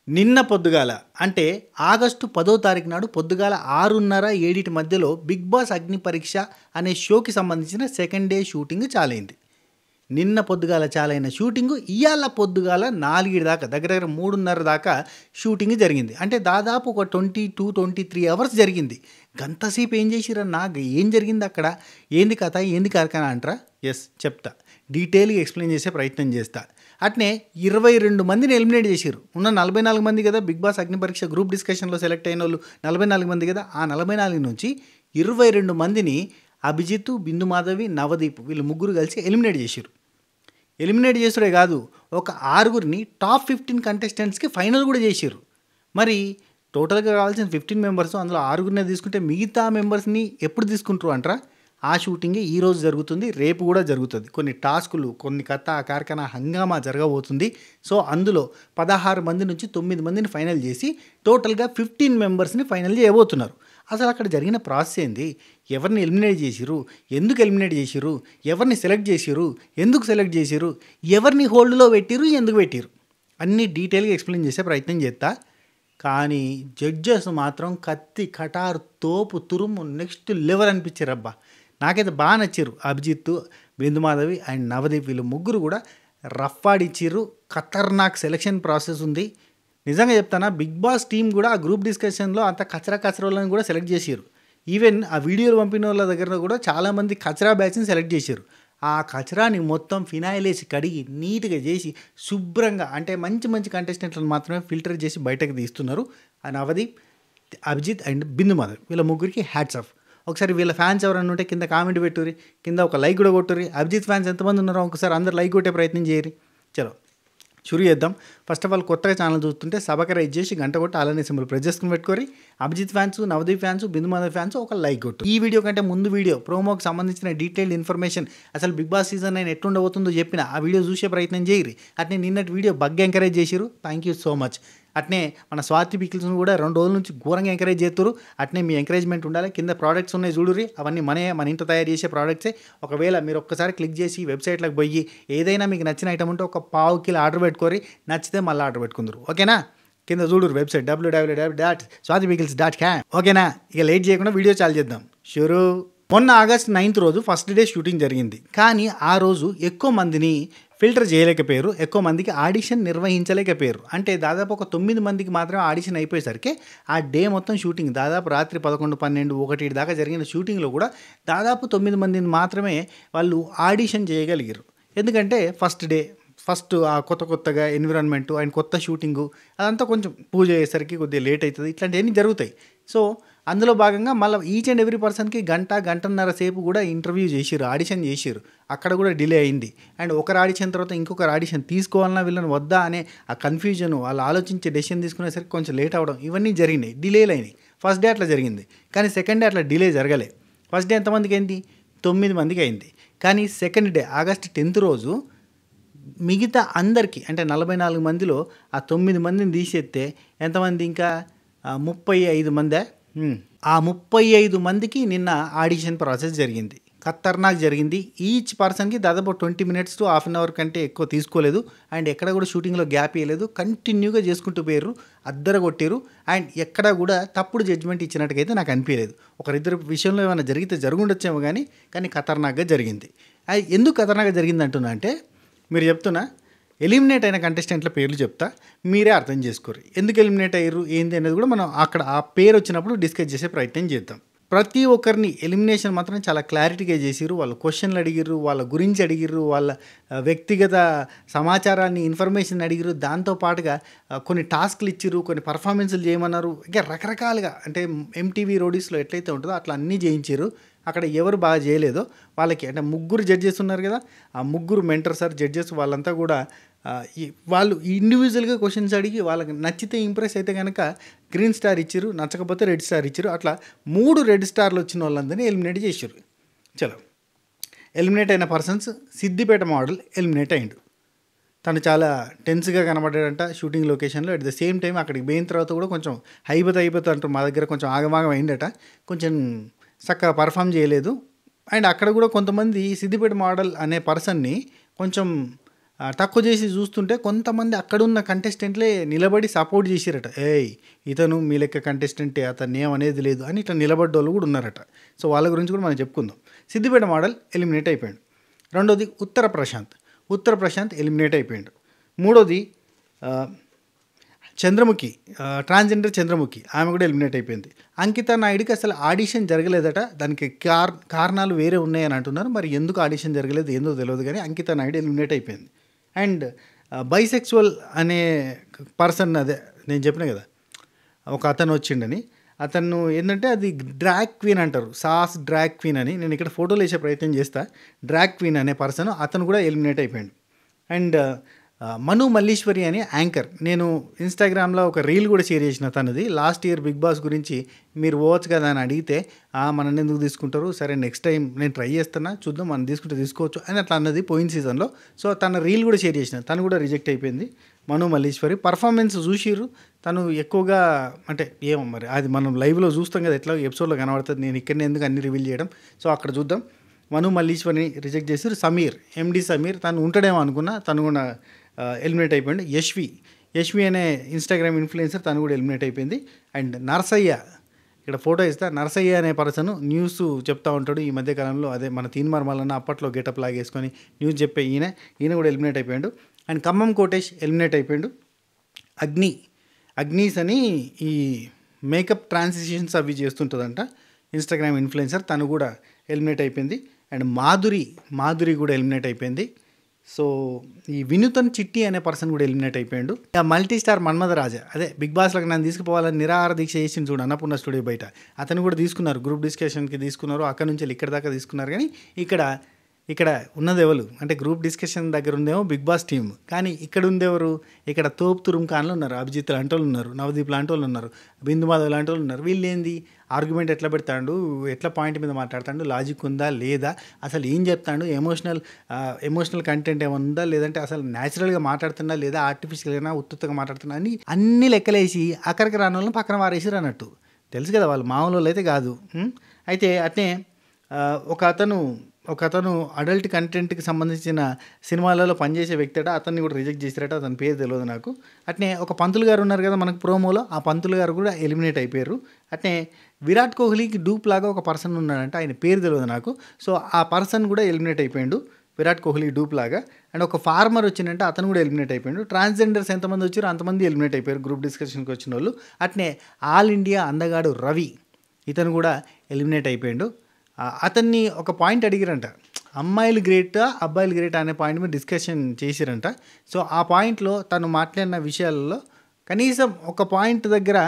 నిన్న పొద్దుగాల అంటే ఆగస్టు 10వ తారీఖు నాడు పొద్దుగాల 6:30, 7 మధ్యలో 'బిగ్ బాస్ అగ్ని పరీక్ష' అనే షోకి సంబంధించిన సెకండ్ డే షూటింగ్ చాలైంది. నిన్న పొద్దుగాల చాలైన షూటింగు ఇయాల పొద్దుగాల 4 దాకా దగ్గర దగ్గర 3:30 దాకా షూటింగ్ జరిగింది. అంటే దాదాపు ఒక 22, 23 అవర్స్ జరిగింది. గంతసేపు ఏం చేసిరన్నా, ఏం జరిగింది అక్కడ, ఏంది కథ, ఏంది కార్ఖానా అంటారా? ఎస్ చెప్తా, డీటెయిల్గా ఎక్స్ప్లెయిన్ చేసే ప్రయత్నం చేస్తా. అట్నే 22 మందిని ఎలిమినేట్ చేసిరు. ఉన్న 44 మంది కదా బిగ్ బాస్ అగ్ని పరీక్ష గ్రూప్ డిస్కషన్లో సెలెక్ట్ అయిన వాళ్ళు 44 మంది కదా. ఆ 44 నుంచి 22 మందిని అభిజిత్, బిందు మాధవి, నవదీప్ వీళ్ళు ముగ్గురు కలిసి ఎలిమినేట్ చేసిరు. ఎలిమినేట్ చేసుడే కాదు, ఒక 6గురిని టాప్ 15 కంటెస్టెంట్స్కి ఫైనల్ కూడా చేసిరు. మరి టోటల్గా కావాల్సిన 15 మెంబర్స్, అందులో 6గురినే తీసుకుంటే మిగతా మెంబర్స్ని ఎప్పుడు తీసుకుంటారు అంటారా? ఆ షూటింగ్ ఈరోజు జరుగుతుంది, రేపు కూడా జరుగుతుంది. కొన్ని టాస్కులు, కొన్ని కథ, కార్ఖానా హంగామా జరగబోతుంది. సో అందులో 16 మంది నుంచి 9 మందిని ఫైనల్ చేసి టోటల్గా 15 మెంబర్స్ని ఫైనల్ చేయబోతున్నారు. అసలు అక్కడ జరిగిన ప్రాసెస్ ఏంది, ఎవరిని ఎలిమినేట్ చేసిరు, ఎందుకు ఎలిమినేట్ చేసిరు, ఎవరిని సెలెక్ట్ చేసిరు, ఎందుకు సెలెక్ట్ చేసిరు, ఎవరిని హోల్డ్లో పెట్టిరు, ఎందుకు పెట్టిరు, అన్నీ డీటెయిల్గా ఎక్స్ప్లెయిన్ చేసే ప్రయత్నం చేస్తా. కానీ జడ్జెస్ మాత్రం కత్తి, కటారు, తోపు, తురుము నెక్స్ట్ లెవెల్ అనిపించారు. అబ్బా, నాకైతే బాగా నచ్చారు. అభిజిత్, బిందుమాధవి అండ్ నవదీప్ వీళ్ళు ముగ్గురు కూడా రఫ్ ఆడిచ్చిర్రు. ఖతర్నాక్ సెలక్షన్ ప్రాసెస్ ఉంది. నిజంగా చెప్తానా, బిగ్ బాస్ టీం కూడా ఆ గ్రూప్ డిస్కషన్లో అంత కచరా వాళ్ళని కూడా సెలెక్ట్ చేసారు. ఈవెన్ ఆ వీడియోలు పంపిన వాళ్ళ దగ్గర కూడా చాలామంది కచరా బ్యాచ్ని సెలెక్ట్ చేశారు. ఆ కచరాని మొత్తం ఫినాయిల్ వేసి కడిగి నీట్గా చేసి శుభ్రంగా, అంటే మంచి మంచి కంటెస్టెంట్లను మాత్రమే ఫిల్టర్ చేసి బయటకు తీస్తున్నారు. ఆ నవదీప్, అభిజిత్ అండ్ బిందు మాధవ్ వీళ్ళ ముగ్గురికి హ్యాట్స్ ఆఫ్. ఒకసారి వీళ్ళ ఫ్యాన్స్ ఎవరన్నా ఉంటే కింద కామెంట్ పెట్టుర్రి, కింద ఒక లైక్ కూడా కొట్టుర్రి. అభిజిత్ ఫ్యాన్స్ ఎంతమంది ఉన్నారో ఒకసారి అందరు లైక్ కొట్టే ప్రయత్నం చేయరు. చలో షురు చేద్దాం. ఫస్ట్ ఆఫ్ ఆల్ కొత్తగా ఛానల్ చూస్తుంటే సబ్స్క్రైబ్ చేసి గంట కొట్టి అలానే సింబల్ ప్రెస్ చేసుకుని పెట్టుకోరి. అభిజిత్ ఫ్యాన్స్, నవదీప్ ఫ్యాన్స్, బిందు మాధవ్ ఫ్యాన్స్ ఒక లైక్ కొట్టు. ఈ వీడియో కంటే ముందు వీడియో ప్రోమోకి సంబంధించిన డీటెయిల్డ్ ఇన్ఫర్మేషన్, అసలు బిగ్ బాస్ సీజన్ 9 ఎట్లుండబోతుందో చెప్పిన ఆ వీడియో చూసే ప్రయత్నం చేయరు. అట్నే నిన్నటి వీడియో బగ్గా ఎంకరేజ్ చేసిరు, థ్యాంక్ యూ సో మచ్. అట్నే మన స్వాతి పికిల్స్ను కూడా 2 రోజుల నుంచి ఘోరంగా ఎంకరేజ్ చేస్తారు. అట్నే మీ ఎంకరేజ్మెంట్ ఉండాలి. కింద ప్రోడక్ట్స్ ఉన్నాయి చూడుర్రి, అవన్నీ మన ఇంట్లో తయారు చేసే ప్రోడక్ట్సే. ఒకవేళ మీరు ఒక్కసారి క్లిక్ చేసి వెబ్సైట్లోకి పోయి ఏదైనా మీకు నచ్చిన ఐటమ్ ఉంటే ఒక పావు కిలో ఆర్డర్ పెట్టుకోరి, నచ్చితే మళ్ళీ ఆర్డర్ పెట్టుకుందరు. ఓకేనా? కింద చూడురు వెబ్సైట్ www.swatipikils.com. ఓకేనా? ఇక లేట్ చేయకుండా వీడియో చాలు చేద్దాం. షూరు. మొన్న ఆగస్ట్ 9th రోజు ఫస్ట్ డే షూటింగ్ జరిగింది. కానీ ఆ రోజు ఎక్కువ మందిని ఫిల్టర్ చేయలేకపోయారు, ఎక్కువ మందికి ఆడిషన్ నిర్వహించలేకపోయారు. అంటే దాదాపు ఒక 9 మందికి మాత్రమే ఆడిషన్ అయిపోయేసరికి ఆ డే మొత్తం షూటింగ్ దాదాపు రాత్రి 11, 12, 1 దాకా జరిగిన షూటింగ్లో కూడా దాదాపు 9 మందిని మాత్రమే వాళ్ళు ఆడిషన్ చేయగలిగారు. ఎందుకంటే ఫస్ట్ డే, ఫస్ట్ ఆ కొత్తగా ఎన్విరాన్మెంటు అండ్ కొత్త షూటింగు అదంతా కొంచెం పూజ అయ్యేసరికి కొద్దిగా లేట్ అవుతుంది, ఇట్లాంటివన్నీ జరుగుతాయి. సో అందులో భాగంగా మళ్ళీ ఈచ్ అండ్ ఎవ్రీ పర్సన్కి గంటన్నర సేపు కూడా ఇంటర్వ్యూ చేసిరు, ఆడిషన్ చేసిరు. అక్కడ కూడా డిలే అయింది. అండ్ ఒకరు ఆడిషన్ తర్వాత ఇంకొకరు ఆడిషన్ తీసుకోవాలన్నా వీళ్ళని వద్దా అనే ఆ కన్ఫ్యూజన్, వాళ్ళు ఆలోచించే డెసిషన్ తీసుకునేసరికి కొంచెం లేట్ అవ్వడం, ఇవన్నీ జరిగినాయి, డిలేలు అయినాయి. ఫస్ట్ డే అట్లా జరిగింది. కానీ సెకండ్ డే అట్లా డిలే జరగలే. ఫస్ట్ డే ఎంతమందికి అయింది? 9 మందికి అయింది. కానీ సెకండ్ డే ఆగస్ట్ 10th రోజు మిగతా అందరికీ, అంటే 44 మందిలో ఆ 9 మందిని తీసేస్తే ఎంతమంది? ఇంకా 35 మందే. ఆ 35 మందికి నిన్న ఆడిషన్ ప్రాసెస్ జరిగింది. ఖతర్నాక్ జరిగింది. ఈచ్ పర్సన్కి దాదాపు 20 minutes to half an hour కంటే ఎక్కువ తీసుకోలేదు. అండ్ ఎక్కడ కూడా షూటింగ్లో గ్యాప్ ఇవ్వలేదు, కంటిన్యూగా చేసుకుంటూ పోయారు, అద్దర కొట్టారు. అండ్ ఎక్కడ కూడా తప్పుడు జడ్జ్మెంట్ ఇచ్చినట్టుగైతే నాకు అనిపించలేదు. ఒకరిద్దరు విషయంలో ఏమైనా జరిగితే జరుగుండొచ్చేమో కానీ ఖతర్నాక్గా జరిగింది. ఎందుకు ఖతర్నాక్గా జరిగింది అంటున్నా అంటే, మీరు చెప్తున్నా ఎలిమినేట్ అయిన కంటెస్టెంట్ల పేర్లు చెప్తా, మీరే అర్థం చేసుకోరు ఎందుకు ఎలిమినేట్ అయ్యారు ఏంది అనేది కూడా మనం అక్కడ ఆ పేరు వచ్చినప్పుడు డిస్కస్ చేసే ప్రయత్నం చేద్దాం. ప్రతి ఒక్కరిని ఎలిమినేషన్ మాత్రం చాలా క్లారిటీగా చేసిరు. వాళ్ళు క్వశ్చన్లు అడిగిర్రు, వాళ్ళ గురించి అడిగిర్రు, వాళ్ళ వ్యక్తిగత సమాచారాన్ని, ఇన్ఫర్మేషన్ అడిగిర్రు. దాంతోపాటుగా కొన్ని టాస్క్లు ఇచ్చిర్రు, కొన్ని పర్ఫార్మెన్స్లు చేయమన్నారు. ఇంకా రకరకాలుగా, అంటే ఎంటీవీ రోడీస్లో ఎట్లయితే ఉంటుందో అట్లా అన్నీ చేయించారు. అక్కడ ఎవరు బాగా చేయలేదో వాళ్ళకి, అంటే 3 జడ్జెస్ ఉన్నారు కదా, ఆ 3 మెంటర్స్ ఆర్ జడ్జెస్ వాళ్ళంతా కూడా వాళ్ళు ఇండివిజువల్గా క్వశ్చన్స్ అడిగి వాళ్ళకి నచ్చితే ఇంప్రెస్ అయితే కనుక గ్రీన్ స్టార్ ఇచ్చారు, నచ్చకపోతే రెడ్ స్టార్ ఇచ్చారు. అట్లా 3 రెడ్ స్టార్లు వచ్చిన వాళ్ళందరినీ ఎలిమినేట్ చేశారు. చలో, ఎలిమినేట్ అయిన పర్సన్స్ సిద్దిపేట మోడల్ ఎలిమినేట్ అయ్యిండు. తను చాలా టెన్స్గా కనబడ్డాడంట షూటింగ్ లొకేషన్లో. అట్ ద సేమ్ టైం అక్కడికి పోయిన తర్వాత కూడా కొంచెం అయిపోతే అంటారు, మా దగ్గర కొంచెం ఆగమాగం అయిందట, కొంచెం చక్కగా పర్ఫామ్ చేయలేదు. అండ్ అక్కడ కూడా కొంతమంది సిద్దిపేట మోడల్ అనే పర్సన్ని కొంచెం తక్కువ చేసి చూస్తుంటే కొంతమంది అక్కడున్న కంటెస్టెంట్లే నిలబడి సపోర్ట్ చేసిరట. ఏయ్ ఇతను మీ లెక్క కంటెస్టెంటే, అతన్ని ఏమనేది లేదు అని ఇట్లా నిలబడ్డోళ్ళు కూడా ఉన్నారట. సో వాళ్ళ గురించి కూడా మనం చెప్పుకుందాం. సిద్దిపేట మోడల్ ఎలిమినేట్ అయిపోయాడు. రెండోది ఉత్తర ప్రశాంత్ ఎలిమినేట్ అయిపోయాడు. మూడోది చంద్రముఖి, ట్రాన్స్జెండర్ చంద్రముఖి, ఆమె కూడా ఎలిమినేట్ అయిపోయింది. అంకితా నాయుడికి అసలు ఆడిషన్ జరగలేదట. దానికి కారణాలు వేరే ఉన్నాయని అంటున్నారు. మరి ఎందుకు ఆడిషన్ జరగలేదు ఏందో తెలియదు, కానీ అంకితా నాయుడు ఎలిమినేట్ అయిపోయింది. అండ్ బైసెక్చువల్ అనే పర్సన్, అదే నేను చెప్పిన కదా ఒక అతను వచ్చిండని, అతను ఏంటంటే అది డ్రాగ్ క్వీన్ అంటారు, సాస్ డ్రాగ్ క్వీన్ అని. నేను ఇక్కడ ఫోటోలు వేసే ప్రయత్నం చేస్తా. డ్రాగ్ క్వీన్ అనే పర్సన్, అతను కూడా ఎలిమినేట్ అయిపోయాడు. అండ్ మను మల్లీశ్వరి అని యాంకర్, నేను ఇన్స్టాగ్రామ్లో ఒక రీల్ కూడా షేర్ చేసిన తనది. లాస్ట్ ఇయర్ బిగ్ బాస్ గురించి మీరు పోవచ్చు కదా అని అడిగితే, మనల్ని ఎందుకు తీసుకుంటారు, సరే నెక్స్ట్ టైం నేను ట్రై చేస్తున్నా, చూద్దాం మనం తీసుకుంటే తీసుకోవచ్చు అని అట్లా అన్నది పోయిన సీజన్లో. సో తన రీల్ కూడా షేర్ చేసిన, తను కూడా రిజెక్ట్ అయిపోయింది. మను మల్లీశ్వరి పర్ఫార్మెన్స్ చూసిర్రు, తను ఎక్కువగా అంటే ఏమో మరి అది మనం లైవ్లో చూస్తాం కదా, ఎట్లా ఎపిసోడ్లో కనబడుతుంది. నేను ఇక్కడనే ఎందుకు అన్ని రివీల్ చేయడం. సో అక్కడ చూద్దాం. మను మల్లీశ్వరిని రిజెక్ట్ చేసారు. సమీర్, ఎండి సమీర్, తను ఉంటాడేమో అనుకున్నా, తను కూడా ఎలిమినేట్ అయిపోయింది. యశ్వి అనే ఇన్స్టాగ్రామ్ ఇన్ఫ్లుయెన్సర్, తను కూడా ఎలిమినేట్ అయిపోయింది. అండ్ నరసయ్య, ఇక్కడ ఫోటో ఇస్తా, నరసయ్య అనే పర్సన్ న్యూస్ చెప్తా ఉంటాడు ఈ మధ్యకాలంలో, అదే మన తీన్మార్ మల్లన్న అప్పట్లో గెటప్ లాగేసుకొని న్యూస్ చెప్పే ఈయన కూడా ఎలిమినేట్ అయిపోయాడు. అండ్ ఖమ్మం కోటేష్ ఎలిమినేట్ అయిపోయాడు. అగ్నీస్ అని ఈ మేకప్ ట్రాన్సిషన్స్ అవి చేస్తుంటుందంట, ఇన్స్టాగ్రామ్ ఇన్ఫ్లుయెన్సర్, తను కూడా ఎలిమినేట్ అయిపోయింది. అండ్ మాధురి కూడా ఎలిమినేట్ అయిపోయింది. సో ఈ వినూతన్ చిట్టి అనే పర్సన్ కూడా ఎలిమినేట్ అయిపోయాడు. మల్టీ స్టార్ మన్మథ రాజా, అదే బిగ్ బాస్లోకి నన్ను తీసుకుపోవాలని నిరాహార దీక్ష చేసింది చూడు అన్నపూర్ణ స్టూడియో బయట, అతను కూడా తీసుకున్నారు, గ్రూప్ డిస్కషన్కి తీసుకున్నారు. అక్కడ నుంచి ఇక్కడ దాకా తీసుకున్నారు. కానీ ఇక్కడ ఉన్నది ఎవరు అంటే గ్రూప్ డిస్కషన్ దగ్గర ఉందేమో బిగ్ బాస్ టీమ్, కానీ ఇక్కడ ఉందేవరు, ఇక్కడ తోపు తురుంఖాన్లు ఉన్నారు, అభిజిత్ లాంటి వాళ్ళు ఉన్నారు, నవదీప్ లాంటి వాళ్ళు ఉన్నారు, బిందు మాధవ్ లాంటి వాళ్ళు ఉన్నారు. వీళ్ళు ఏంది ఆర్గ్యుమెంట్ ఎట్లా పెడతాడు, ఎట్లా పాయింట్ మీద మాట్లాడతాడు, లాజిక్ ఉందా లేదా, అసలు ఏం చెప్తాడు, ఎమోషనల్ కంటెంట్ ఏమైనా ఉందా, లేదంటే అసలు న్యాచురల్గా మాట్లాడుతున్నా లేదా ఆర్టిఫిషియల్గా ఉత్తుగా మాట్లాడుతున్నా అని అన్ని లెక్కలేసి అక్కడికి రాని వాళ్ళని పక్కన వారేసారు అన్నట్టు. తెలుసు కదా వాళ్ళు మామూలు వాళ్ళు అయితే కాదు. అయితే అట్నే ఒక అతను అడల్ట్ కంటెంట్కి సంబంధించిన సినిమాలలో పనిచేసే వ్యక్తి అట, అతన్ని కూడా రిజెక్ట్ చేశారట, అతని పేరు తెలియదు నాకు. అట్నే ఒక పంతులు గారు ఉన్నారు కదా మనకు ప్రోమోలో, ఆ పంతులు గారు కూడా ఎలిమినేట్ అయిపోయారు. అట్నే విరాట్ కోహ్లీకి డూప్ లాగా ఒక పర్సన్ ఉన్నాడంట, ఆయన పేరు తెలియదు నాకు. సో ఆ పర్సన్ కూడా ఎలిమినేట్ అయిపోయాడు విరాట్ కోహ్లీ డూప్ లాగా. అండ్ ఒక ఫార్మర్ వచ్చిందంటే అతను కూడా ఎలిమినేట్ అయిపోయాడు. ట్రాన్స్జెండర్స్ ఎంతమంది వచ్చారో అంతమంది ఎలిమినేట్ అయిపోయారు గ్రూప్ డిస్కషన్కి వచ్చిన వాళ్ళు. అట్నే ఆల్ ఇండియా అందగాడు రవి, ఇతను కూడా ఎలిమినేట్ అయిపోయాడు. అతన్ని ఒక పాయింట్ అడిగిరంట, అమ్మాయిలు గ్రేటా అబ్బాయిలు గ్రేటా అనే పాయింట్ మీద డిస్కషన్ చేసిరంట. సో ఆ పాయింట్లో తను మాట్లాడిన విషయాలలో కనీసం ఒక పాయింట్ దగ్గర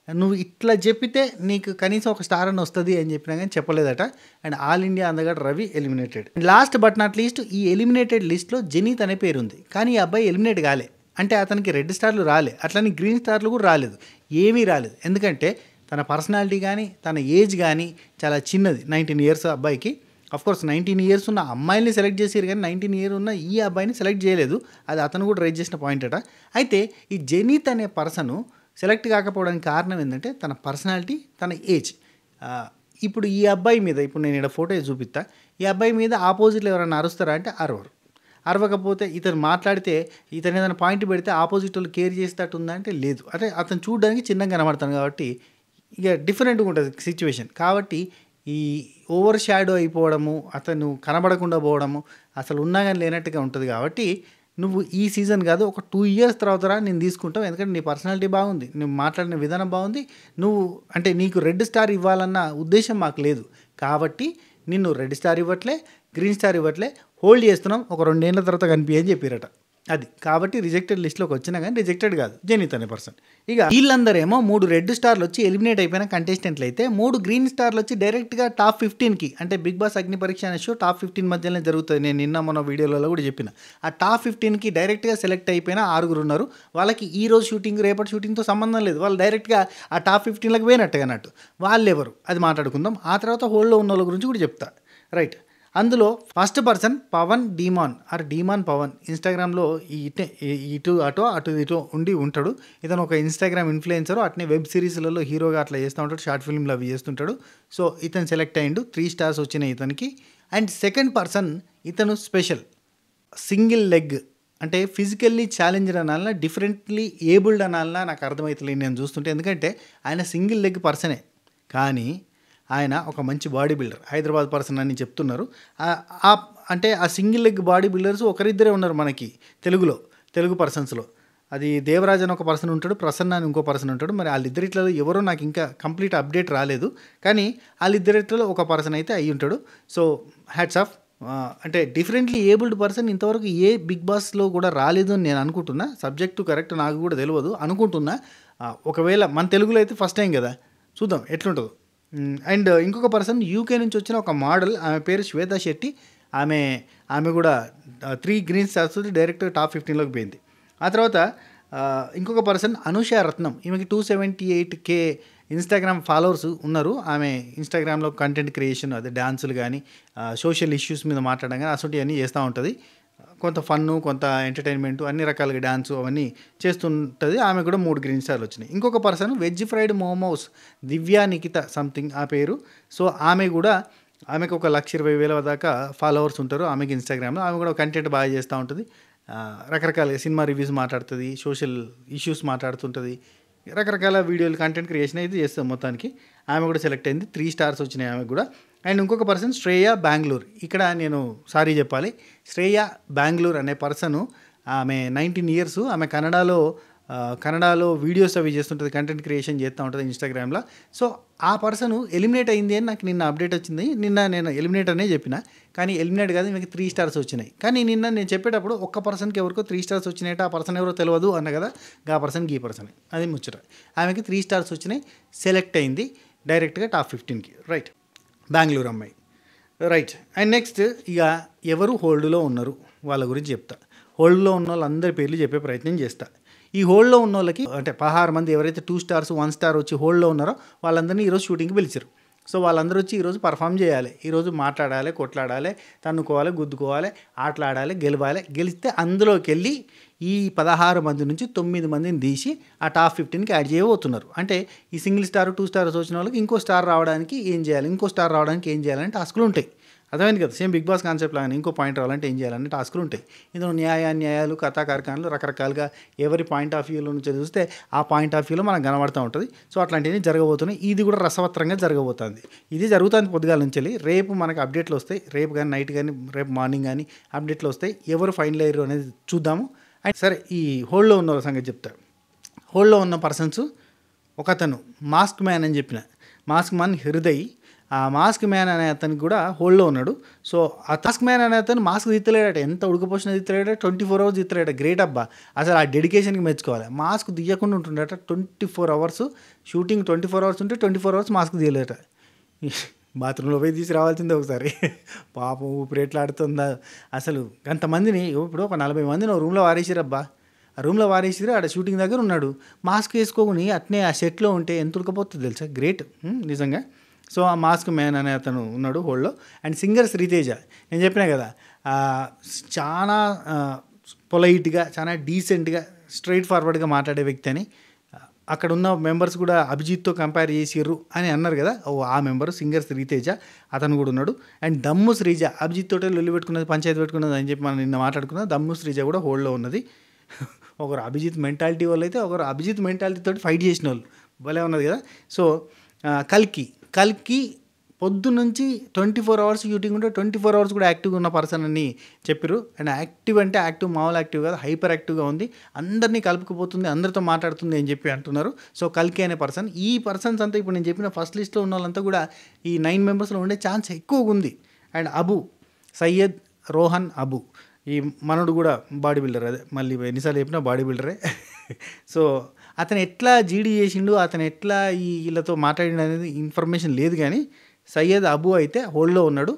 నువ్వు ఇట్లా చెప్పితే నీకు కనీసం ఒక స్టార్ అని వస్తుంది అని చెప్పినా కానీ చెప్పలేదట. అండ్ ఆల్ ఇండియా అందగాడు Ravi eliminated. Last but not least ఈ ఎలిమినేటెడ్ లిస్ట్లో జెనీత్ అనే పేరు ఉంది, కానీ ఈ అబ్బాయి ఎలిమినేట్ కాలే. అంటే అతనికి రెడ్ స్టార్లు రాలే, అట్లని గ్రీన్ స్టార్లు కూడా రాలేదు, ఏమీ రాలేదు. ఎందుకంటే తన పర్సనాలిటీ కానీ తన ఏజ్ కానీ చాలా చిన్నది, 19 years అబ్బాయికి. అఫ్కోర్స్ 19 years ఉన్న అమ్మాయిని సెలెక్ట్ చేసారు, కానీ 19 years ఉన్న ఈ అబ్బాయిని సెలెక్ట్ చేయలేదు. అది అతను కూడా రైజ్ చేసిన పాయింట్ అట. అయితే ఈ జెనీత్ అనే పర్సను సెలెక్ట్ కాకపోవడానికి కారణం ఏంటంటే తన పర్సనాలిటీ, తన ఏజ్. ఇప్పుడు ఈ అబ్బాయి మీద, ఇప్పుడు నేను ఇక్కడ ఫోటో చూపిస్తా, ఈ అబ్బాయి మీద ఆపోజిట్లో ఎవరైనా అరుస్తారా అంటే అరవకపోతే ఇతను మాట్లాడితే ఇతను ఏదైనా పాయింట్ పెడితే ఆపోజిట్ వాళ్ళు కేర్ చేసేటట్టు ఉందా అంటే లేదు. అంటే అతను చూడడానికి చిన్నగా కనబడతాను కాబట్టి ఇక డిఫరెంట్గా ఉంటుంది సిచ్యువేషన్. కాబట్టి ఈ ఓవర్ షాడో అయిపోవడము, అతను కనబడకుండా పోవడము, అసలు ఉన్నా కానీ లేనట్టుగా ఉంటుంది. కాబట్టి నువ్వు ఈ సీజన్ కాదు, ఒక 2 years తర్వాత నేను తీసుకుంటావు, ఎందుకంటే నీ పర్సనాలిటీ బాగుంది, నువ్వు మాట్లాడిన విధానం బాగుంది, నువ్వు అంటే నీకు రెడ్ స్టార్ ఇవ్వాలన్న ఉద్దేశం మాకు లేదు, కాబట్టి నిన్ను రెడ్ స్టార్ ఇవ్వట్లే, గ్రీన్ స్టార్ ఇవ్వట్లే, హోల్డ్ చేస్తున్నాం, ఒక 2 ఏళ్ళ తర్వాత కనిపించని అని చెప్పారట. అది కాబట్టి రిజెక్టెడ్ లిస్ట్లోకి వచ్చినా కానీ రిజెక్టెడ్ కాదు జెనీత్ అనే పర్సన్. ఇక వీళ్ళందరేమో 3 రెడ్ స్టార్లు వచ్చి ఎలిమినేట్ అయిపోయిన కంటెస్టెంట్లు అయితే 3 గ్రీన్ స్టార్లు వచ్చి డైరెక్ట్గా టాప్ 15కి, అంటే బిగ్ బాస్ అగ్ని పరీక్ష అనే షో టాప్ 15 మధ్యలోనే జరుగుతుంది. నేను నిన్న మన వీడియోలలో కూడా చెప్పిన, ఆ టాప్ 15కి డైరెక్ట్గా సెలెక్ట్ అయిపోయిన 6 ఉన్నారు. వాళ్ళకి ఈ రోజు షూటింగ్ రేపటి షూటింగ్తో సంబంధం లేదు, వాళ్ళు డైరెక్ట్గా ఆ టాప్ 15లకు పోయినట్టుగా అన్నట్టు. వాళ్ళు ఎవరు అది మాట్లాడుకుందాం, ఆ తర్వాత హోల్డ్లో ఉన్న వాళ్ళ గురించి కూడా చెప్తా. రైట్, అందులో first person Pavan demon Pavan. ఇన్స్టాగ్రామ్లో ఇటు ఇటు ఉంటాడు. ఇతను ఒక ఇన్స్టాగ్రామ్ ఇన్ఫ్లుయెన్సర్, అట్నే వెబ్ సిరీస్లలో హీరోగా అట్లా చేస్తూ ఉంటాడు, షార్ట్ ఫిల్మ్లు అవి చేస్తుంటాడు. సో ఇతను సెలెక్ట్ అయ్యిండు, 3 stars వచ్చినాయి ఇతనికి. అండ్ సెకండ్ పర్సన్, ఇతను స్పెషల్ సింగిల్ లెగ్ అంటే ఫిజికల్లీ ఛాలెంజ్డ్ అనాలన్నా డిఫరెంట్లీ ఏబుల్డ్ అనాలన్నా నాకు అర్థమవుతలేదు నేను చూస్తుంటే. ఎందుకంటే ఆయన సింగిల్ లెగ్ పర్సనే, కానీ ఆయన ఒక మంచి బాడీ బిల్డర్, హైదరాబాద్ పర్సన్ అని చెప్తున్నారు. అంటే ఆ సింగిల్ లెగ్ బాడీ బిల్డర్స్ ఒకరిద్దరే ఉన్నారు మనకి తెలుగు పర్సన్స్లో. అది దేవరాజ్ అని ఒక పర్సన్ ఉంటాడు, ప్రసన్న అని ఇంకో పర్సన్ ఉంటాడు. మరి వాళ్ళిద్దరిట్లో ఎవరో నాకు ఇంకా కంప్లీట్ అప్డేట్ రాలేదు, కానీ వాళ్ళిద్దరిట్లో ఒక పర్సన్ అయితే అయ్యి ఉంటాడు. So hats off. అంటే డిఫరెంట్లీ ఏబుల్డ్ పర్సన్ ఇంతవరకు ఏ బిగ్ బాస్లో కూడా రాలేదు అని నేను అనుకుంటున్నా. సబ్జెక్టు కరెక్ట్ నాకు కూడా తెలియదు అనుకుంటున్నా. ఒకవేళ మన తెలుగులో అయితే ఫస్ట్ టైం కదా, చూద్దాం ఎట్లుంటుందో. అండ్ ఇంకొక పర్సన్ యూకే నుంచి వచ్చిన ఒక మోడల్, ఆమె పేరు శ్వేతా శెట్టి. ఆమె కూడా 3 గ్రీన్ స్టార్స్ డైరెక్ట్ టాప్ 15లోకి పోయింది. ఆ తర్వాత ఇంకొక పర్సన్ అనుష రత్నం. ఈమెకి 278K ఇన్స్టాగ్రామ్ ఫాలోవర్స్ ఉన్నారు. ఆమె ఇన్స్టాగ్రామ్లో కంటెంట్ క్రియేషన్, అదే డ్యాన్సులు కానీ సోషల్ ఇష్యూస్ మీద మాట్లాడడం కానీ అసలు చేస్తూ ఉంటుంది. కొంత ఫన్ను, కొంత ఎంటర్టైన్మెంటు, అన్ని రకాలుగా డ్యాన్సు అవన్నీ చేస్తుంటుంది. ఆమె కూడా 3 గ్రీన్ స్టార్లు వచ్చినాయి. ఇంకొక person veg fried momos, Divya Nikhita something ఆ పేరు. సో ఆమెకు ఒక 1,20,000 దాకా ఫాలోవర్స్ ఉంటారు ఆమెకి ఇన్స్టాగ్రామ్లో. ఆమె కూడా కంటెంట్ బాగా చేస్తూ ఉంటుంది. రకరకాల సినిమా రివ్యూస్ మాట్లాడుతుంది, సోషల్ ఇష్యూస్ మాట్లాడుతుంటుంది, రకరకాల వీడియోలు కంటెంట్ క్రియేషన్ అయితే చేస్తుంది. మొత్తానికి ఆమె కూడా సెలెక్ట్ అయింది. 3 స్టార్స్ వచ్చినాయి ఆమెకు కూడా. అండ్ ఇంకొక పర్సన్ శ్రేయ బెంగళూరు. ఇక్కడ నేను సారీ చెప్పాలి, శ్రేయ బెంగళూరు అనే పర్సను, ఆమె 19 ఇయర్స్. ఆమె కన్నడలో వీడియోస్ అవి చేస్తుంటుంది, కంటెంట్ క్రియేషన్ చేస్తూ ఉంటుంది ఇన్స్టాగ్రామ్లో. సో ఆ పర్సను ఎలిమినేట్ అయింది అని నాకు నిన్న అప్డేట్ వచ్చింది. నిన్న నేను ఎలిమినేట్ అనే చెప్పిన, కానీ ఎలిమినేట్ కాదు, మీకు 3 స్టార్స్ వచ్చినాయి. కానీ నిన్న నేను చెప్పేటప్పుడు ఒక్క పర్సన్కి ఎవరికో 3 స్టార్స్ వచ్చినాయట, ఆ పర్సన్ ఎవరో తెలియదు అన్న కదా, ఆ పర్సన్ ఈ పర్సన్, అది ముచ్చట. ఆమెకి 3 స్టార్స్ వచ్చినాయి, సెలెక్ట్ అయింది డైరెక్ట్గా టాప్ 15కి. రైట్, బెంగళూరు అమ్మాయి. రైట్. అండ్ నెక్స్ట్ ఇక ఎవరు హోల్డ్లో ఉన్నారు వాళ్ళ గురించి చెప్తా. హోల్డ్లో ఉన్న వాళ్ళందరి పేర్లు చెప్పే ప్రయత్నం చేస్తా. ఈ హోల్డ్లో ఉన్న వాళ్ళకి అంటే 16 మంది ఎవరైతే 2 స్టార్స్ 1 స్టార్ వచ్చి హోల్డ్లో ఉన్నారో వాళ్ళందరినీ ఈరోజు షూటింగ్కి పిలిచారు. సో వాళ్ళందరూ వచ్చి ఈరోజు పర్ఫామ్ చేయాలి, ఈరోజు మాట్లాడాలి, కొట్లాడాలి, తన్నుకోవాలి, గుద్దుకోవాలి, ఆటలాడాలి, గెలిస్తే అందులోకి వెళ్ళి ఈ 16 మంది నుంచి 9 మందిని తీసి ఆ టాప్ 15కి యాడ్ చేయబోతున్నారు. అంటే ఈ సింగిల్ స్టార్ 2 స్టార్స్ వచ్చిన వాళ్ళకి ఇంకో స్టార్ రావడానికి ఏం చేయాలని టాస్కులు ఉంటాయి. అర్థమైంది కదా, సేమ్ బిగ్ బాస్ కాన్సెప్ట్ లాగానే ఇంకో పాయింట్ రావాలంటే ఏం చేయాలని టాస్కులు ఉంటాయి. ఇందులో న్యాయాలు, కథాకారకాలు రకరకాలుగా ఎవరి పాయింట్ ఆఫ్ వ్యూలో నుంచి చూస్తే ఆ పాయింట్ ఆఫ్ వ్యూలో మనకు కనబడుతూ ఉంటుంది. సో అట్లాంటివి జరగబోతున్నాయి. ఇది కూడా రసవత్రంగా జరగబోతుంది. ఇది జరుగుతుంది పొద్దుగాల నుంచి. రేపు మనకు అప్డేట్లు వస్తాయి, రేపు కానీ నైట్ కానీ రేపు మార్నింగ్ కానీ అప్డేట్లు వస్తాయి. ఎవరు ఫైనల్ అయ్యారు అనేది చూద్దాము. అండ్ సరే, ఈ హోల్డ్లో ఉన్న సంగతి చెప్తారు. హోల్డ్లో ఉన్న పర్సన్స్ ఒకతను మాస్క్ మ్యాన్ అని చెప్పిన, మాస్క్ మ్యాన్ హృదయ్. ఆ మాస్క్ మ్యాన్ అనే అతనికి కూడా హోల్డ్లో ఉన్నాడు. సో ఆ మాస్క్ మ్యాన్ అనే అతను మాస్క్ తీత్తలేడట, ఎంత ఉడకపోసిన తీత్తలేడట, 24 hours తీత్తలేడట. గ్రేట్ అబ్బా, అసలు ఆ డెడికేషన్కి మెచ్చుకోవాలి. మాస్క్ తీయకుండా ఉంటుండట 24 hours. షూటింగ్ 24 hours ఉంటే 24 hours మాస్క్ తీయలేట. బాత్రూంలో పోయి తీసి రావాల్సిందే ఒకసారి. పాపం ఊపిరేట్లాడుతుందా అసలు. అంతమందిని ఇప్పుడు ఒక 40 మందిని రూమ్లో వారేసిరబ్బా. ఆ రూమ్లో వారేసిరు, ఆడ షూటింగ్ దగ్గర ఉన్నాడు, మాస్క్ వేసుకోని అట్నే ఆ సెట్లో ఉంటే ఎంత ఉడకపోతుంది తెలుసా. గ్రేట్ నిజంగా. సో ఆ మాస్క్ మ్యాన్ అనే అతను ఉన్నాడు హోల్డ్లో. అండ్ సింగర్ శ్రీతేజ, నేను చెప్పినా కదా, చాలా పొలైట్గా, చాలా డీసెంట్గా, స్ట్రైట్ ఫార్వర్డ్గా మాట్లాడే వ్యక్తి అని. అక్కడ ఉన్న మెంబర్స్ కూడా అభిజిత్తో కంపేర్ చేసిర్రు అని అన్నారు కదా, ఆ మెంబరు సింగర్ శ్రీతేజ, అతను కూడా ఉన్నాడు. అండ్ దమ్ము శ్రీజ, అభిజిత్ తోటే లొల్లి పెట్టుకున్నది, పంచాయతీ పెట్టుకున్నది అని చెప్పి మనం నిన్న మాట్లాడుకున్నది. దమ్ము శ్రీజ కూడా హోల్డ్లో ఉన్నది. ఒకరు అభిజిత్ మెంటాలిటీ వాళ్ళు అయితే ఒకరు అభిజిత్ మెంటాలిటీ తోటి ఫైట్ చేసిన వాళ్ళు, భలే ఉన్నది కదా. సో కల్కి పొద్దు నుంచి 24 hours షూటింగ్ ఉంటే 24 hours కూడా యాక్టివ్గా ఉన్న పర్సన్ అని చెప్పారు. అండ్ యాక్టివ్ అంటే యాక్టివ్, మామూలు యాక్టివ్ కాదు, హైపర్ యాక్టివ్గా ఉంది, అందరినీ కలుపుకుపోతుంది, అందరితో మాట్లాడుతుంది అని చెప్పి అంటున్నారు. సో కల్కి అనే పర్సన్. ఈ పర్సన్స్ అంతా ఇప్పుడు నేను చెప్పిన ఫస్ట్ లిస్ట్లో ఉన్న వాళ్ళంతా కూడా ఈ 9 మెంబర్స్లో ఉండే ఛాన్స్ ఎక్కువగా ఉంది. అండ్ సయ్యద్ రోహన్ అబు, ఈ మనోడు కూడా బాడీ బిల్డర్, అదే మళ్ళీ ఎన్నిసార్లు చెప్పినా బాడీ బిల్డరే. సో అతను ఎట్లా జీడీ చేసిండు, అతను ఎట్లా వీళ్ళతో మాట్లాడిండు అనేది ఇన్ఫర్మేషన్ లేదు, కానీ సయ్యద్ అబు అయితే హోల్డ్లో ఉన్నాడు.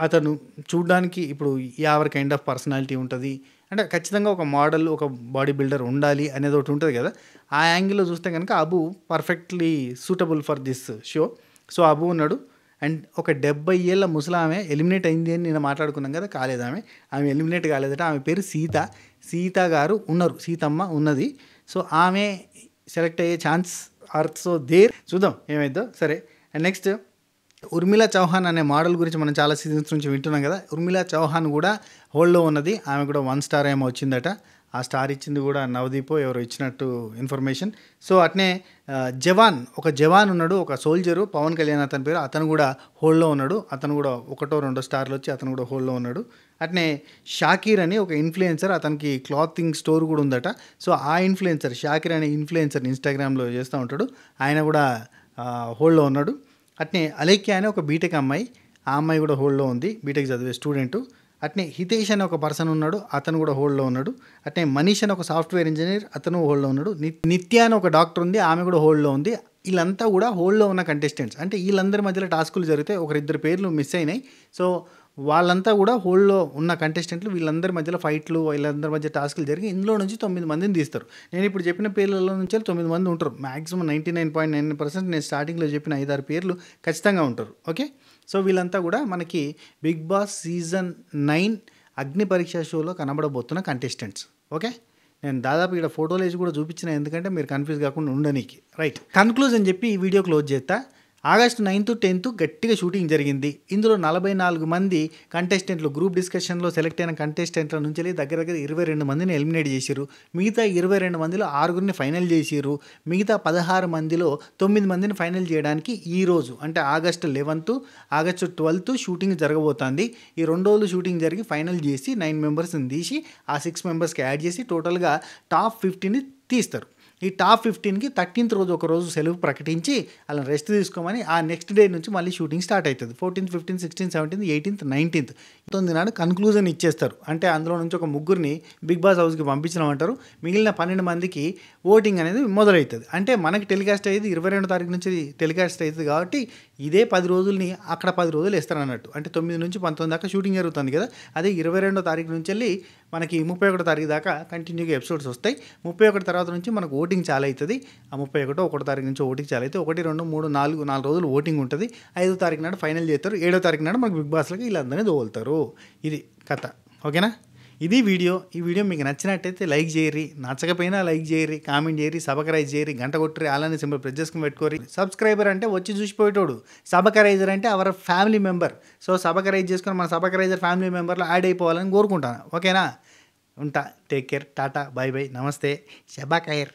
అతను చూడ్డానికి ఇప్పుడు ఎవరి కైండ్ ఆఫ్ పర్సనాలిటీ ఉంటుంది అంటే ఖచ్చితంగా ఒక మోడల్, ఒక బాడీ బిల్డర్ ఉండాలి అనేది ఒకటి ఉంటుంది కదా. ఆ యాంగిల్లో చూస్తే కనుక Abu perfectly suitable for this show. So Abu ఉన్నాడు. అండ్ ఒక 70 ఏళ్ళ ముసలామె ఎలిమినేట్ అయింది అని నేను మాట్లాడుకున్నాం కదా, కాలేదామె, ఆమె ఎలిమినేట్ కాలేదట. ఆమె పేరు సీత గారు ఉన్నారు, సీతమ్మ ఉన్నది. సో ఆమె సెలెక్ట్ అయ్యే ఛాన్స్ ఆర్ సో దేర్, చూద్దాం ఏమైందో. సరే. అండ్ నెక్స్ట్ ఉర్మిళా చౌహాన్ అనే మోడల్ గురించి మనం చాలా సీజన్స్ నుంచి వింటున్నాం కదా. ఉర్మిళా చౌహాన్ కూడా హోల్డ్లో ఉన్నది. ఆమె కూడా 1 స్టార్ ఏమో వచ్చిందట. ఆ స్టార్ ఇచ్చింది కూడా నవదీపో ఎవరో ఇచ్చినట్టు ఇన్ఫర్మేషన్. సో అట్నే ఒక జవాన్ ఉన్నాడు, ఒక సోల్జరు, పవన్ కళ్యాణ్ అతని పేరు, అతను కూడా హోల్డ్లో ఉన్నాడు. అతను కూడా 1-2 స్టార్లు వచ్చి అతను కూడా హోల్డ్లో ఉన్నాడు. అట్నే షాకీర్ అని ఒక ఇన్ఫ్లుయెన్సర్, అతనికి క్లాతింగ్ స్టోర్ కూడా ఉందట. సో ఆ ఇన్ఫ్లుయెన్సర్ షాకీర్ అనే ఇన్ఫ్లుయెన్సర్ ఇన్స్టాగ్రామ్లో చేస్తూ ఉంటాడు, ఆయన కూడా హోల్డ్లో ఉన్నాడు. అట్నే అలేఖ్య అనే ఒక బీటెక్ అమ్మాయి, ఆ అమ్మాయి కూడా హోల్డ్లో ఉంది, బీటెక్ చదివే స్టూడెంటు. అట్నే హితేష్ అనే ఒక పర్సన్ ఉన్నాడు, అతను కూడా హోల్డ్లో ఉన్నాడు. అట్నే మనీష్ అని ఒక సాఫ్ట్వేర్ ఇంజనీర్, అతను హోల్డ్లో ఉన్నాడు. నిత్య అని ఒక డాక్టర్ ఉంది, ఆమె కూడా హోల్డ్లో ఉంది. వీళ్ళంతా కూడా హోల్డ్లో ఉన్న కంటెస్టెంట్స్. అంటే వీళ్ళందరి మధ్యలో టాస్కులు జరిగితే ఒకరిద్దరు పేర్లు మిస్ అయినాయి. సో వాళ్ళంతా కూడా హోల్డ్లో ఉన్న కంటెస్టెంట్లు. వీళ్ళందరి మధ్యలో ఫైట్లు, వీళ్ళందరి మధ్య టాస్కులు జరిగి ఇందులో నుంచి 9 మందిని తీస్తారు. నేను ఇప్పుడు చెప్పిన పేర్లలో నుంచి 9 మంది ఉంటారు. మ్యాక్సిమం 99.9% నేను స్టార్టింగ్లో చెప్పిన 5-6 పేర్లు ఖచ్చితంగా ఉంటారు. ఓకే, సో వీళ్ళంతా కూడా మనకి బిగ్ బాస్ సీజన్ 9 అగ్ని పరీక్ష షోలో కనబడబోతున్న కంటెస్టెంట్స్. ఓకే, నేను దాదాపు ఇక్కడ ఫోటోలు వేసి కూడా చూపించిన, ఎందుకంటే మీరు కన్ఫ్యూజ్ కాకుండా ఉండనీకి. రైట్, కన్క్లూజన్ చెప్పి ఈ వీడియో క్లోజ్ చేస్తా. ఆగస్టు 9th 10th గట్టిగా షూటింగ్ జరిగింది. ఇందులో 44 మంది కంటెస్టెంట్లు, గ్రూప్ డిస్కషన్లో సెలెక్ట్ అయిన కంటెస్టెంట్ల నుంచి దగ్గర 22 మందిని ఎలిమినేట్ చేసిరు. మిగతా 22 మందిలో 6గురిని ఫైనల్ చేసిరు. మిగతా 16 మందిలో 9 మందిని ఫైనల్ చేయడానికి ఈరోజు అంటే August 11th, August 12th shooting జరగబోతోంది. ఈ 2 రోజులు షూటింగ్ జరిగి ఫైనల్ చేసి 9 మెంబర్స్ని తీసి ఆ 6 మెంబర్స్కి యాడ్ చేసి టోటల్గా టాప్ 50ని తీస్తారు. ఈ టాప్ 15కి 13th రోజు ఒక రోజు సెలవు ప్రకటించి అలా రెస్ట్ తీసుకోమని ఆ నెక్స్ట్ డే నుంచి మళ్ళీ షూటింగ్ స్టార్ట్ అవుతుంది. 14th, 15th, 16th, 17th, 18th, 19th 9 నాడు కన్క్లూజన్ ఇచ్చేస్తారు. అంటే అందులో నుంచి ఒక 3గురిని బిగ్ బాస్ హౌస్కి పంపించమంటారు. మిగిలిన 12 మందికి ఓటింగ్ అనేది మొదలవుతుంది. అంటే మనకి టెలికాస్ట్ అయ్యేది 22వ తారీఖు నుంచి టెలికాస్ట్ అవుతుంది కాబట్టి ఇదే 10 రోజుల్ని అక్కడ 10 రోజులు ఇస్తారు అన్నట్టు. అంటే 9 నుంచి 19 దాకా షూటింగ్ జరుగుతుంది కదా. అదే 22వ తారీఖు నుంచి వెళ్ళి మనకి 31వ తారీఖు దాకా కంటిన్యూగా ఎపిసోడ్స్ వస్తాయి. 31 తర్వాత నుంచి మనకు ఓటింగ్ చాలా అవుతుంది. ఆ 1 తారీఖు నుంచి ఓటింగ్ చాలా అవుతుంది. 1, 2, 3, 4 రోజులు ఓటింగ్ ఉంటుంది. 5వ తారీఖు నాడు ఫైనల్ చేస్తారు. 7వ తారీఖు నాడు మనకు బిగ్ బాస్లోకి వీళ్ళందరినీ దోలుతారు. ఇది కథ. ఓకేనా, ఇది వీడియో. ఈ వీడియో మీకు నచ్చినట్టయితే లైక్ చేయరి, నచ్చకపోయినా లైక్ చేయరి, కామెంట్ చేయరి, సబ్స్క్రైబ్ చేయరి, గంట కొట్టరి, అలానే సింబల్ ప్రెస్ చేసుకుని పెట్టుకోరి. సబ్స్క్రైబర్ అంటే వచ్చి చూసిపోయేటోడు, సబ్స్క్రైజర్ అంటే our family member. So subscribe చేసుకొని మన సబ్స్క్రైజర్ ఫ్యామిలీ మెంబర్లో యాడ్ అయిపోవాలని కోరుకుంటాను. ఓకేనా, ఉంటా. Take care, Tata, by by, నమస్తే, శబాఖైర్.